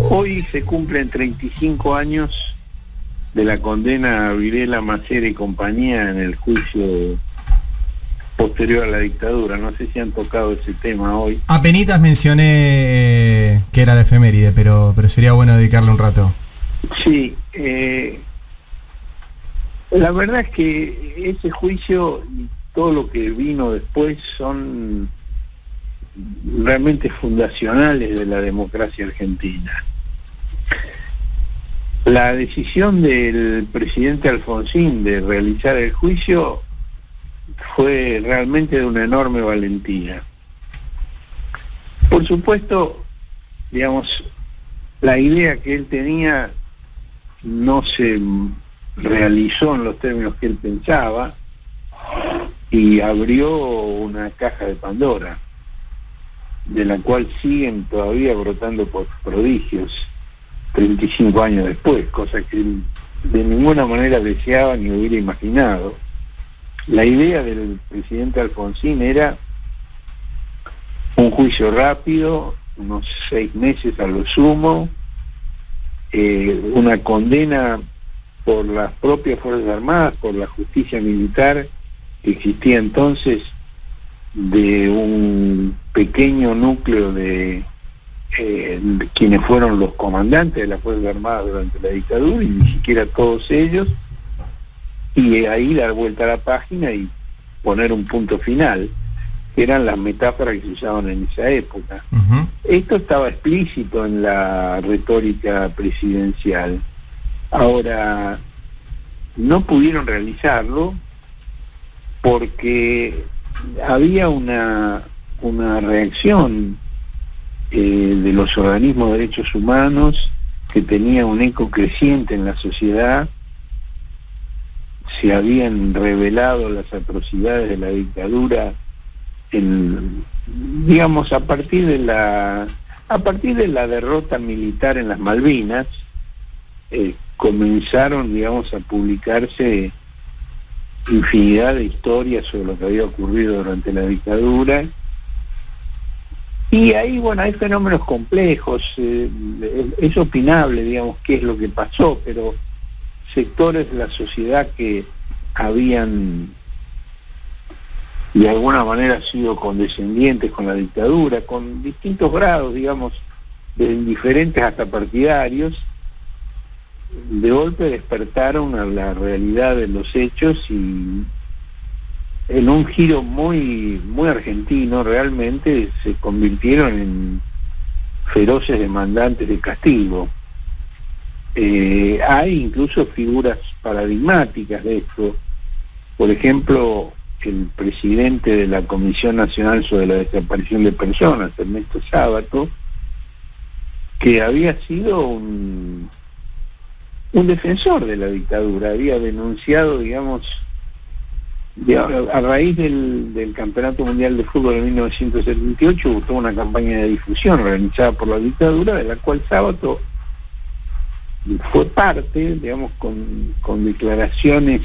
Hoy se cumplen 35 años de la condena a Videla, Macera y compañía en el juicio posterior a la dictadura. No sé si han tocado ese tema hoy. Apenitas mencioné que era la efeméride, pero sería bueno dedicarle un rato. Sí, la verdad es que ese juicio y todo lo que vino después son realmente fundacionales de la democracia argentina. La decisión del presidente Alfonsín de realizar el juicio fue realmente de una enorme valentía. Por supuesto, digamos, la idea que él tenía no se realizó en los términos que él pensaba y abrió una caja de Pandora, de la cual siguen todavía brotando prodigios 35 años después, cosa que él de ninguna manera deseaba ni hubiera imaginado. La idea del presidente Alfonsín era un juicio rápido, unos 6 meses a lo sumo, una condena por las propias Fuerzas Armadas, por la justicia militar que existía entonces, de un pequeño núcleo de quienes fueron los comandantes de las Fuerzas Armadas durante la dictadura, y ni siquiera todos ellos, y ahí dar vuelta a la página y poner un punto final, que eran las metáforas que se usaban en esa época. Uh-huh. Esto estaba explícito en la retórica presidencial. Ahora, no pudieron realizarlo porque había una reacción de los organismos de derechos humanos que tenía un eco creciente en la sociedad. Se habían revelado las atrocidades de la dictadura digamos, a partir de la derrota militar en las Malvinas. Comenzaron, digamos, a publicarse infinidad de historias sobre lo que había ocurrido durante la dictadura, y ahí, bueno, hay fenómenos complejos. Es opinable, digamos, qué es lo que pasó, pero sectores de la sociedad que habían de alguna manera sido condescendientes con la dictadura, con distintos grados, digamos, de indiferentes hasta partidarios, de golpe despertaron a la realidad de los hechos, y en un giro muy argentino realmente se convirtieron en feroces demandantes de castigo. Hay incluso figuras paradigmáticas de esto. Por ejemplo, el presidente de la Comisión Nacional sobre la Desaparición de Personas, Ernesto Sábato, que había sido un defensor de la dictadura, había denunciado, digamos, a raíz del Campeonato Mundial de Fútbol de 1978, hubo toda una campaña de difusión organizada por la dictadura, de la cual Sábato fue parte, digamos, con declaraciones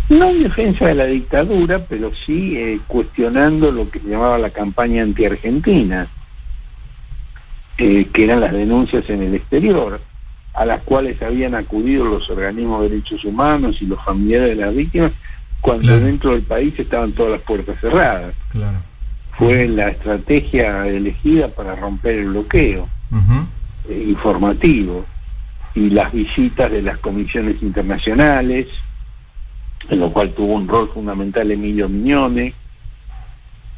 no en defensa de la dictadura, pero sí cuestionando lo que se llamaba la campaña anti-argentina, que eran las denuncias en el exterior, a las cuales habían acudido los organismos de derechos humanos y los familiares de las víctimas, cuando claro, dentro del país estaban todas las puertas cerradas. Claro. Fue la estrategia elegida para romper el bloqueo informativo, y las visitas de las comisiones internacionales, en lo cual tuvo un rol fundamental Emilio Mignone,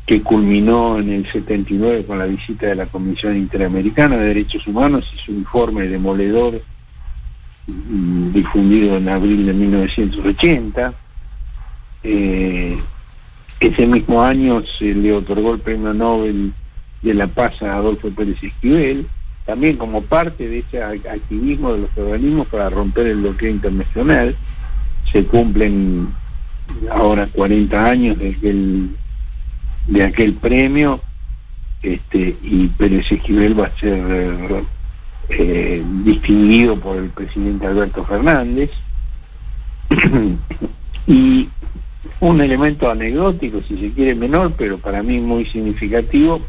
que culminó en el 79 con la visita de la Comisión Interamericana de Derechos Humanos y su informe demoledor difundido en abril de 1980. Ese mismo año se le otorgó el Premio Nobel de la Paz a Adolfo Pérez Esquivel, también como parte de ese activismo de los organismos para romper el bloqueo internacional. Se cumplen ahora 40 años de aquel premio, y Pérez Esquivel va a ser distinguido por el presidente Alberto Fernández. Y un elemento anecdótico, si se quiere menor, pero para mí muy significativo,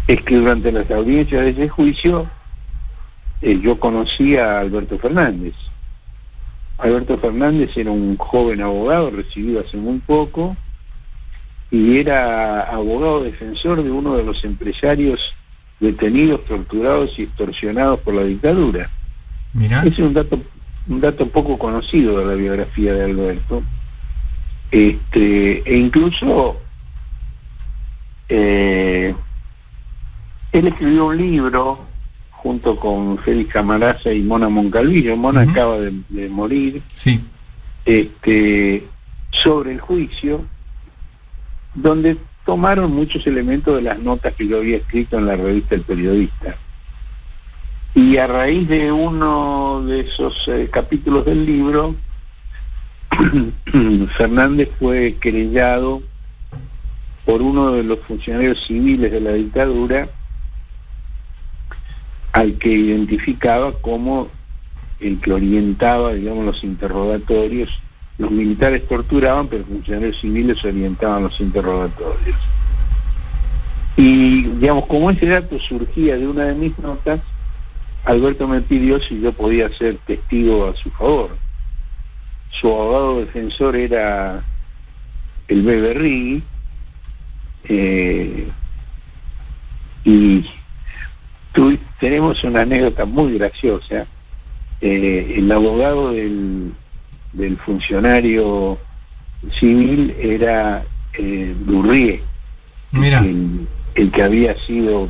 es que durante las audiencias de ese juicio yo conocí a Alberto Fernández. Alberto Fernández era un joven abogado recibido hace muy poco y era abogado defensor de uno de los empresarios detenidos, torturados y extorsionados por la dictadura. Mirá. Ese es un dato poco conocido de la biografía de Alberto. E incluso él escribió un libro junto con Félix Camarasa y Mona Moncalvillo. Mona acaba de morir. Sí. Sobre el juicio, donde tomaron muchos elementos de las notas que yo había escrito en la revista El Periodista. Y a raíz de uno de esos capítulos del libro, Fernández fue querellado por uno de los funcionarios civiles de la dictadura, al que identificaba como el que orientaba, digamos, los interrogatorios. Los militares torturaban, pero los funcionarios civiles orientaban los interrogatorios. Y, digamos, como ese dato surgía de una de mis notas, Alberto me pidió si yo podía ser testigo a su favor. Su abogado defensor era el Bebe Rigui, y tenemos una anécdota muy graciosa. El abogado del funcionario civil era Durrié, el que había sido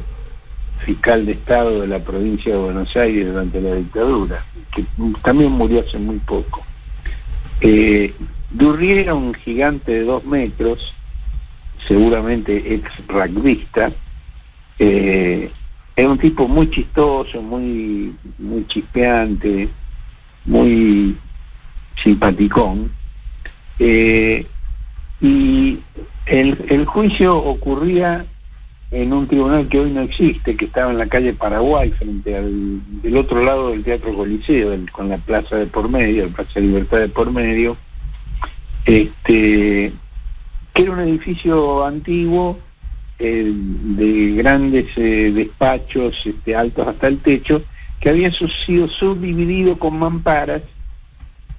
fiscal de Estado de la provincia de Buenos Aires durante la dictadura, que también murió hace muy poco. Durrié era un gigante de 2 metros, seguramente ex rugbyista. Era un tipo muy chistoso, muy chispeante, muy simpaticón. Y el juicio ocurría en un tribunal que hoy no existe, que estaba en la calle Paraguay, frente del otro lado del Teatro Coliseo, con la plaza de por medio, la Plaza Libertad de por medio, que era un edificio antiguo, de grandes despachos altos hasta el techo, que había sido subdividido con mamparas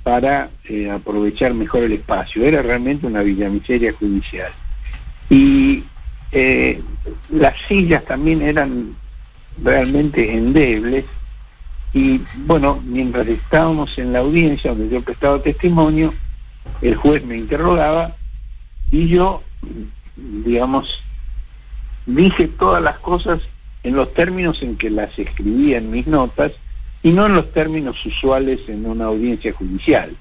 para aprovechar mejor el espacio. Era realmente una villamiseria judicial. Y las sillas también eran realmente endebles. Y bueno, mientras estábamos en la audiencia donde yo prestaba testimonio, el juez me interrogaba y yo, digamos, dije todas las cosas en los términos en que las escribía en mis notas y no en los términos usuales en una audiencia judicial.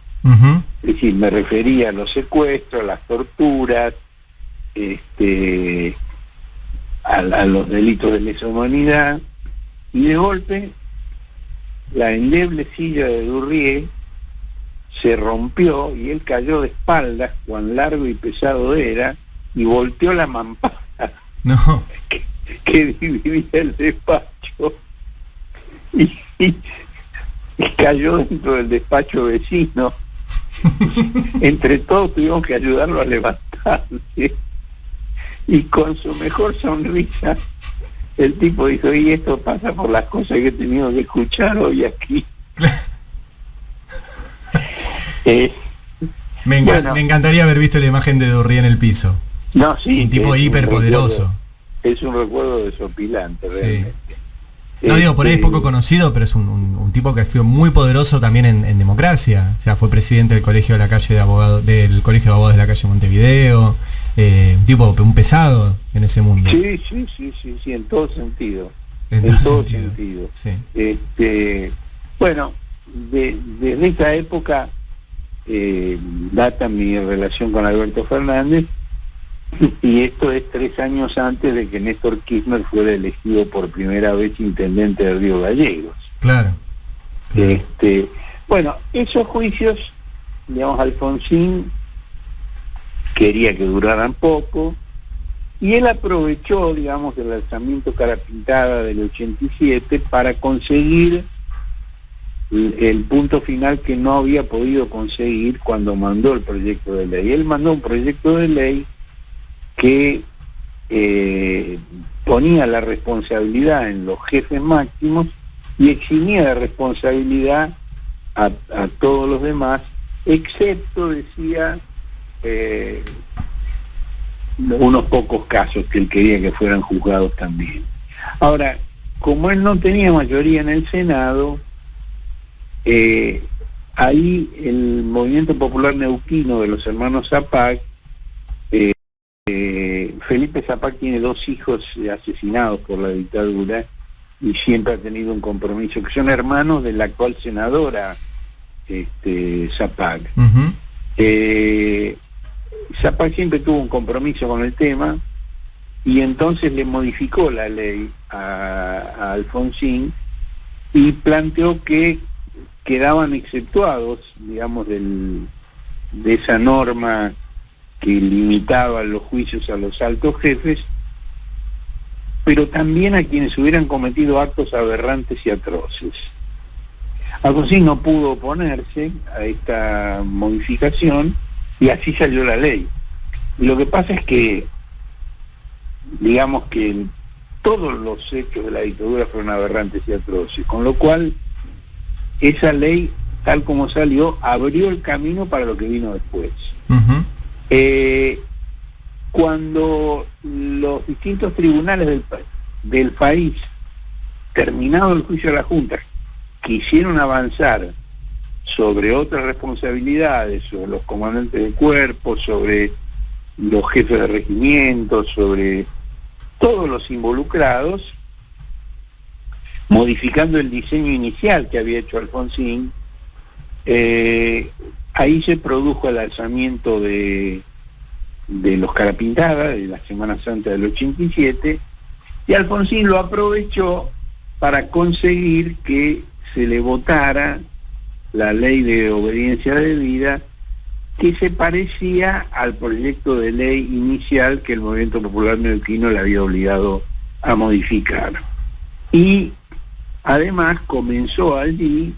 Es decir, me refería a los secuestros, a las torturas, a los delitos de lesa humanidad, y de golpe la endeble silla de Durrié se rompió y él cayó de espaldas, cuán largo y pesado era, y volteó la mampara que dividía el despacho y cayó dentro del despacho vecino. Entre todos tuvimos que ayudarlo a levantarse, y con su mejor sonrisa el tipo dijo: y esto pasa por las cosas que he tenido que escuchar hoy aquí. Me encantaría haber visto la imagen de Durrié en el piso. No, sí, un tipo hiperpoderoso. Es un recuerdo desopilante, realmente. No digo, por ahí es poco conocido, pero es un tipo que ha sido muy poderoso también en democracia. O sea, fue presidente del colegio de la calle de abogados, del colegio de abogados de la calle Montevideo, un tipo, un pesado en ese mundo. Sí, en todo sentido. En todo sentido. Sí. Bueno, desde esa época data mi relación con Alberto Fernández, y esto es 3 años antes de que Néstor Kirchner fuera elegido por primera vez intendente de Río Gallegos. Claro. Bueno, esos juicios, digamos, Alfonsín quería que duraran poco, y él aprovechó, digamos, el lanzamiento cara pintada del 87 para conseguir el punto final que no había podido conseguir cuando mandó el proyecto de ley. Él mandó un proyecto de ley que ponía la responsabilidad en los jefes máximos y eximía de responsabilidad a todos los demás, excepto, decía, unos pocos casos que él quería que fueran juzgados también. Ahora, como él no tenía mayoría en el Senado, ahí el Movimiento Popular Neuquino de los hermanos Zapac, Felipe Zapac tiene 2 hijos asesinados por la dictadura y siempre ha tenido un compromiso, que son hermanos de la actual senadora Zapac. Zapac siempre tuvo un compromiso con el tema y entonces le modificó la ley a Alfonsín y planteó que quedaban exceptuados, digamos, de esa norma que limitaba los juicios a los altos jefes, pero también a quienes hubieran cometido actos aberrantes y atroces. Alfonsín no pudo oponerse a esta modificación y así salió la ley. Y lo que pasa es que, digamos que todos los hechos de la dictadura fueron aberrantes y atroces, con lo cual esa ley, tal como salió, abrió el camino para lo que vino después. Cuando los distintos tribunales del país, terminado el juicio de la Junta, quisieron avanzar sobre otras responsabilidades, sobre los comandantes de cuerpo, sobre los jefes de regimiento, sobre todos los involucrados, modificando el diseño inicial que había hecho Alfonsín, ahí se produjo el alzamiento de los Carapintada, de la Semana Santa del 87, y Alfonsín lo aprovechó para conseguir que se le votara la ley de obediencia debida, que se parecía al proyecto de ley inicial que el Movimiento Popular Neuquino le había obligado a modificar. Y además comenzó allí,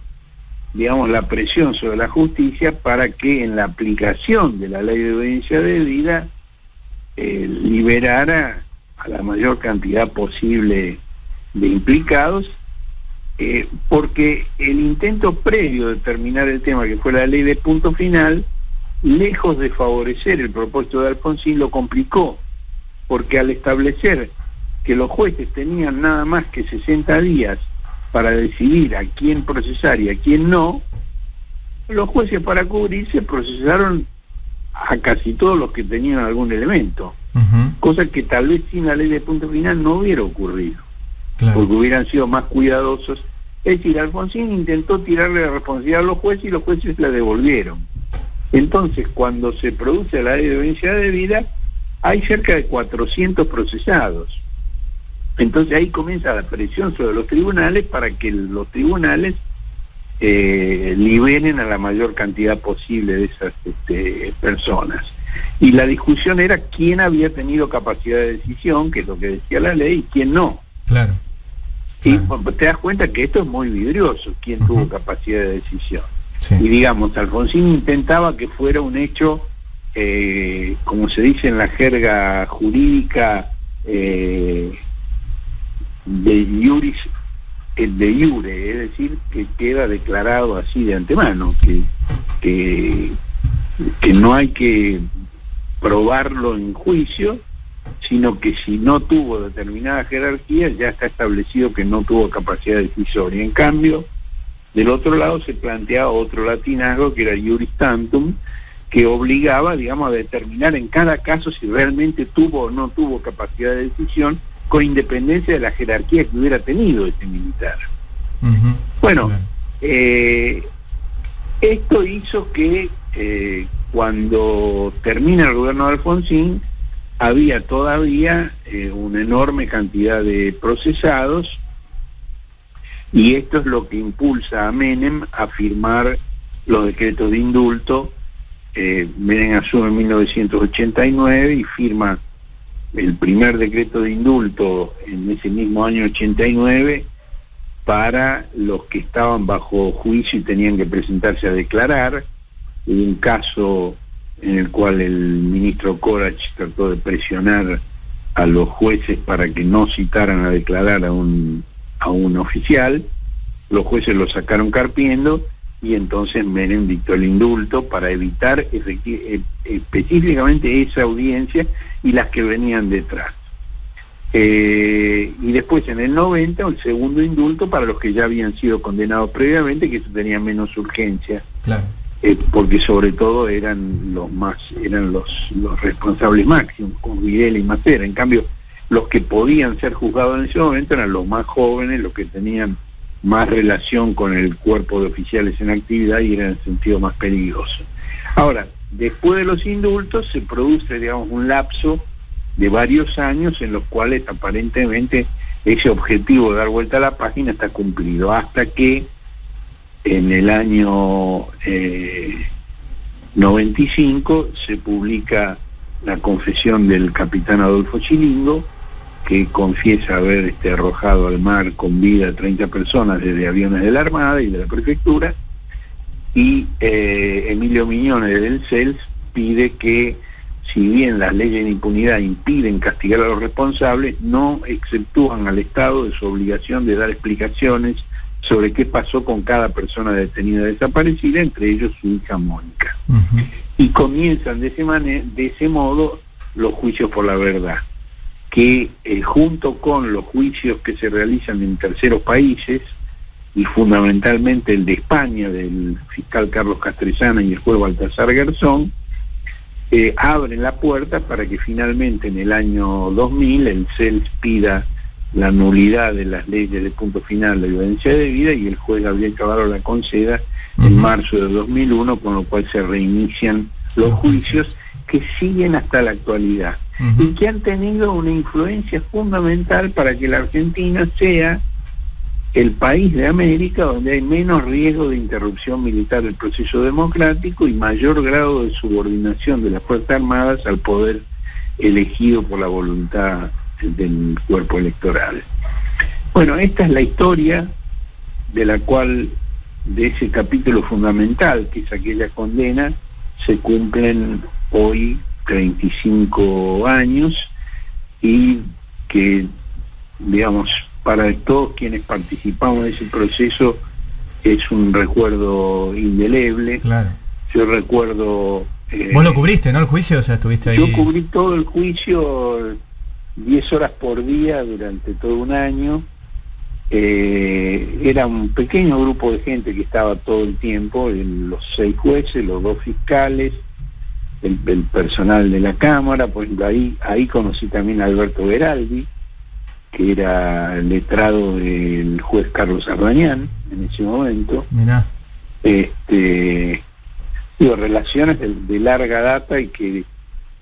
digamos, la presión sobre la justicia para que en la aplicación de la ley de obediencia debida liberara a la mayor cantidad posible de implicados, porque el intento previo de terminar el tema, que fue la ley de punto final, lejos de favorecer el propósito de Alfonsín, lo complicó, porque al establecer que los jueces tenían nada más que 60 días para decidir a quién procesar y a quién no, los jueces, para cubrirse, procesaron a casi todos los que tenían algún elemento, cosa que tal vez sin la ley de punto final no hubiera ocurrido, porque hubieran sido más cuidadosos. Es decir, Alfonsín intentó tirarle la responsabilidad a los jueces y los jueces la devolvieron. Entonces, cuando se produce la ley de obediencia debida, hay cerca de 400 procesados. Entonces ahí comienza la presión sobre los tribunales para que los tribunales liberen a la mayor cantidad posible de esas personas. Y la discusión era quién había tenido capacidad de decisión, que es lo que decía la ley, y quién no. Claro. Y te das cuenta que esto es muy vidrioso, quién tuvo capacidad de decisión. Sí. Y digamos, Alfonsín intentaba que fuera un hecho, como se dice en la jerga jurídica, de iuris et de iure, es decir, que queda declarado así de antemano, que no hay que probarlo en juicio, sino que si no tuvo determinada jerarquía, ya está establecido que no tuvo capacidad decisoria. En cambio, del otro lado se planteaba otro latinazgo, que era iuris tantum, que obligaba, digamos, a determinar en cada caso si realmente tuvo o no tuvo capacidad de decisión, con independencia de la jerarquía que hubiera tenido ese militar. Bueno, esto hizo que cuando termina el gobierno de Alfonsín, había todavía una enorme cantidad de procesados, y esto es lo que impulsa a Menem a firmar los decretos de indulto. Menem asume en 1989 y firma el primer decreto de indulto en ese mismo año 89 para los que estaban bajo juicio y tenían que presentarse a declarar. Hubo un caso en el cual el ministro Corach trató de presionar a los jueces para que no citaran a declarar a un oficial. Los jueces lo sacaron carpiendo y entonces Menem dictó el indulto para evitar específicamente esa audiencia y las que venían detrás. Y después en el 90 el segundo indulto para los que ya habían sido condenados previamente, que eso tenía menos urgencia. Claro. Porque sobre todo eran los responsables máximos, con Videla y Macera. En cambio, los que podían ser juzgados en ese momento eran los más jóvenes, los que tenían más relación con el cuerpo de oficiales en actividad y eran en el sentido más peligroso. Ahora, después de los indultos se produce, digamos, un lapso de varios años en los cuales aparentemente ese objetivo de dar vuelta a la página está cumplido, hasta que en el año 95 se publica la confesión del capitán Adolfo Chilingo, que confiesa haber arrojado al mar con vida a 30 personas desde aviones de la Armada y de la Prefectura, y Emilio Miñone del CELS pide que, si bien las leyes de impunidad impiden castigar a los responsables, no exceptúan al Estado de su obligación de dar explicaciones sobre qué pasó con cada persona detenida desaparecida, entre ellos su hija Mónica. Uh-huh. Y comienzan de ese modo los juicios por la verdad, que junto con los juicios que se realizan en terceros países, y fundamentalmente el de España, del fiscal Carlos Castresana y el juez Baltasar Garzón, abren la puerta para que finalmente en el año 2000 el CELS pida la nulidad de las leyes de punto final de violencia debida y el juez Gabriel Cavallo la conceda en marzo de 2001, con lo cual se reinician los juicios que siguen hasta la actualidad y que han tenido una influencia fundamental para que la Argentina sea el país de América donde hay menos riesgo de interrupción militar del proceso democrático y mayor grado de subordinación de las Fuerzas Armadas al poder elegido por la voluntad del cuerpo electoral. Bueno, esta es la historia de la cual, de ese capítulo fundamental, que es aquella condena, se cumplen hoy 35 años y que, digamos, para todos quienes participamos de ese proceso es un recuerdo indeleble. Claro. Yo recuerdo... Vos lo cubriste, ¿no? El juicio, o sea, estuviste ahí... Yo cubrí todo el juicio 10 horas por día durante todo un año. Era un pequeño grupo de gente que estaba todo el tiempo, los 6 jueces, los 2 fiscales, el personal de la Cámara. Por ejemplo, ahí conocí también a Alberto Beraldi, que era el letrado del juez Carlos Ardañán en ese momento. Mirá. Relaciones de larga data y que,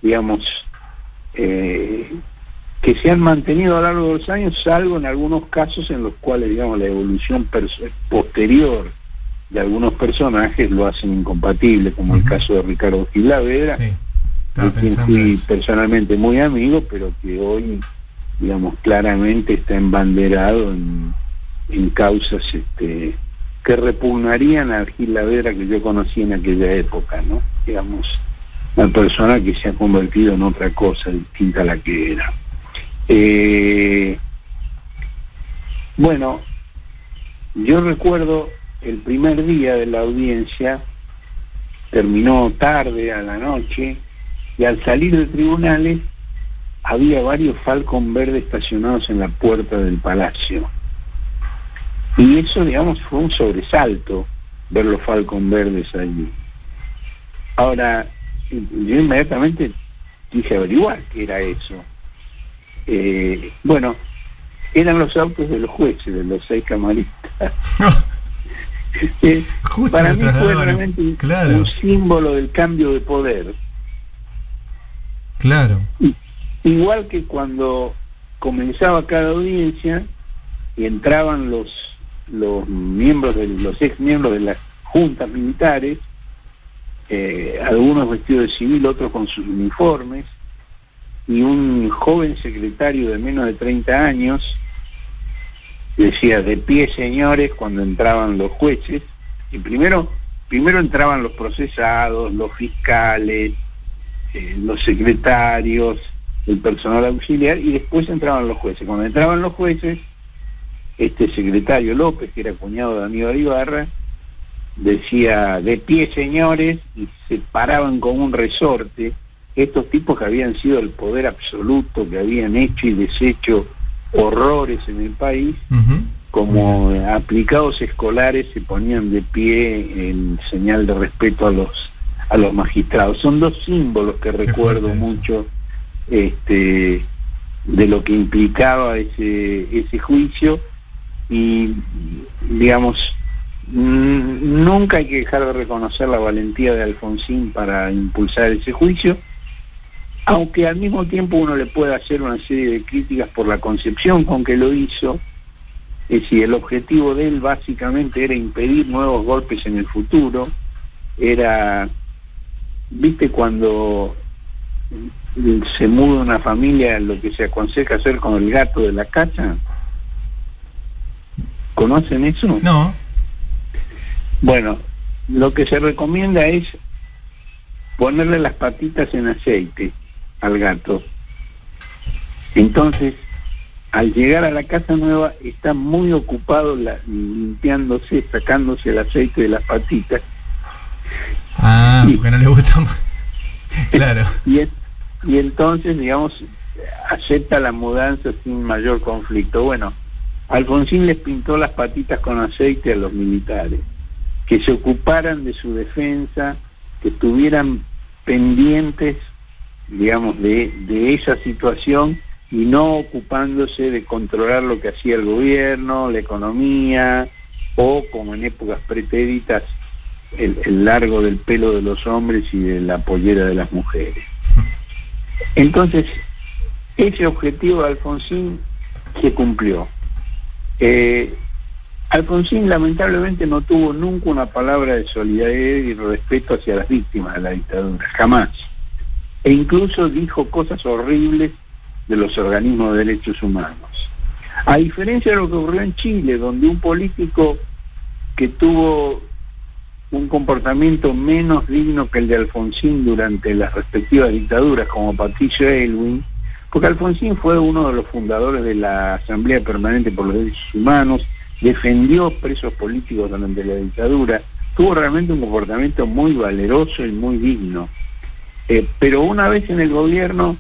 digamos, que se han mantenido a lo largo de los años, salvo en algunos casos en los cuales, digamos, la evolución posterior de algunos personajes lo hacen incompatible, como el caso de Ricardo Gilavedra, de quien fui personalmente muy amigo, pero que hoy, digamos, claramente está embanderado en causas que repugnarían a Gilavedra que yo conocí en aquella época, ¿no? Digamos, una persona que se ha convertido en otra cosa distinta a la que era. Bueno, yo recuerdo el primer día de la audiencia, terminó tarde a la noche, y al salir de tribunales había varios Falcon verdes estacionados en la puerta del palacio. Y eso, digamos, fue un sobresalto, ver los Falcon verdes allí. Ahora, yo inmediatamente quise averiguar qué era eso. Bueno, eran los autos de los jueces, de los 6 camaristas. Para mí fue realmente un símbolo del cambio de poder. Claro. Igual que cuando comenzaba cada audiencia y entraban los miembros los ex miembros de las juntas militares, algunos vestidos de civil, otros con sus uniformes, y un joven secretario de menos de 30 años decía: de pie, señores, cuando entraban los jueces. Y primero entraban los procesados, los fiscales, los secretarios, el personal auxiliar, y después entraban los jueces. Cuando entraban los jueces, este secretario López, que era cuñado de Aníbal Ibarra, decía: de pie, señores, y se paraban con un resorte estos tipos que habían sido el poder absoluto, que habían hecho y deshecho horrores en el país, como aplicados escolares se ponían de pie en señal de respeto a los magistrados. Son dos símbolos que recuerdo mucho de lo que implicaba ese juicio, y digamos, nunca hay que dejar de reconocer la valentía de Alfonsín para impulsar ese juicio, aunque al mismo tiempo uno le puede hacer una serie de críticas por la concepción con que lo hizo. Es decir, el objetivo de él básicamente era impedir nuevos golpes en el futuro. Era, ¿viste cuando se muda una familia, lo que se aconseja hacer con el gato de la casa? ¿Conocen eso? No. Bueno, lo que se recomienda es ponerle las patitas en aceite al gato. Entonces, al llegar a la casa nueva, está muy ocupado limpiándose, sacándose el aceite de las patitas. Porque no le gusta más. Claro. Y entonces, digamos, acepta la mudanza sin mayor conflicto. Bueno, Alfonsín les pintó las patitas con aceite a los militares, que se ocuparan de su defensa, que estuvieran pendientes, digamos, de esa situación, y no ocupándose de controlar lo que hacía el gobierno, la economía, o, como en épocas pretéritas, el largo del pelo de los hombres y de la pollera de las mujeres. Entonces, ese objetivo de Alfonsín se cumplió. Alfonsín lamentablemente no tuvo nunca una palabra de solidaridad y respeto hacia las víctimas de la dictadura, jamás. E incluso dijo cosas horribles de los organismos de derechos humanos. A diferencia de lo que ocurrió en Chile, donde un político que tuvo un comportamiento menos digno que el de Alfonsín durante las respectivas dictaduras, como Patricio Aylwin, porque Alfonsín fue uno de los fundadores de la Asamblea Permanente por los Derechos Humanos, defendió presos políticos durante la dictadura, tuvo realmente un comportamiento muy valeroso y muy digno. Pero una vez en el gobierno,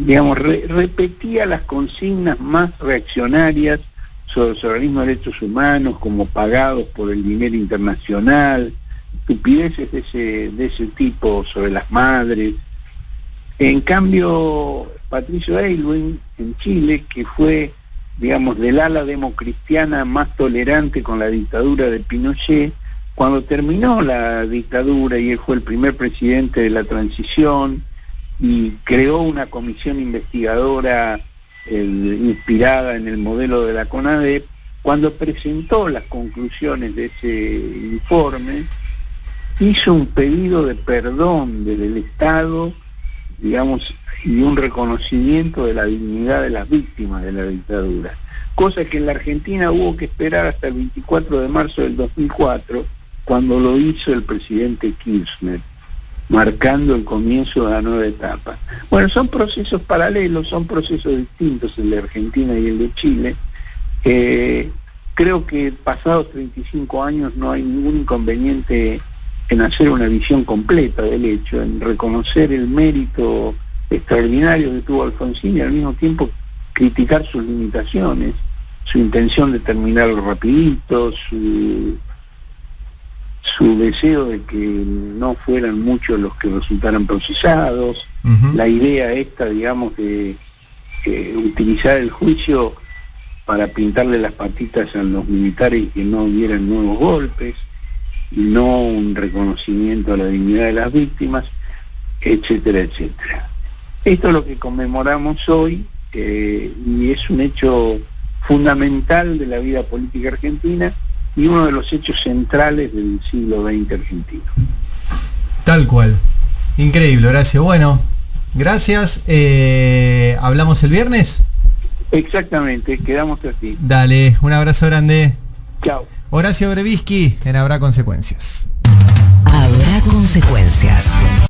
digamos, repetía las consignas más reaccionarias sobre los organismos de derechos humanos, como pagados por el dinero internacional, estupideces de ese tipo sobre las madres. En cambio, Patricio Aylwin, en Chile, que fue, digamos, del ala democristiana más tolerante con la dictadura de Pinochet, cuando terminó la dictadura y él fue el primer presidente de la transición y creó una comisión investigadora inspirada en el modelo de la CONADEP, cuando presentó las conclusiones de ese informe, hizo un pedido de perdón desde el Estado, digamos, y un reconocimiento de la dignidad de las víctimas de la dictadura, cosa que en la Argentina hubo que esperar hasta el 24 de marzo del 2004, cuando lo hizo el presidente Kirchner, marcando el comienzo de la nueva etapa. Bueno, son procesos paralelos, son procesos distintos, el de Argentina y el de Chile. Creo que pasados 35 años no hay ningún inconveniente en hacer una visión completa del hecho, en reconocer el mérito extraordinario que tuvo Alfonsín y al mismo tiempo criticar sus limitaciones, su intención de terminarlo rapidito, su deseo de que no fueran muchos los que resultaran procesados, la idea esta, digamos, de utilizar el juicio para pintarle las patitas a los militares y que no hubieran nuevos golpes, y no un reconocimiento a la dignidad de las víctimas, etcétera, etcétera. Esto es lo que conmemoramos hoy, y es un hecho fundamental de la vida política argentina y uno de los hechos centrales del siglo XX argentino. Tal cual. Increíble, Horacio. Bueno, gracias. ¿Hablamos el viernes? Exactamente, quedamos así. Dale, un abrazo grande. Chao. Horacio Brevisky en Habrá Consecuencias. Habrá Consecuencias.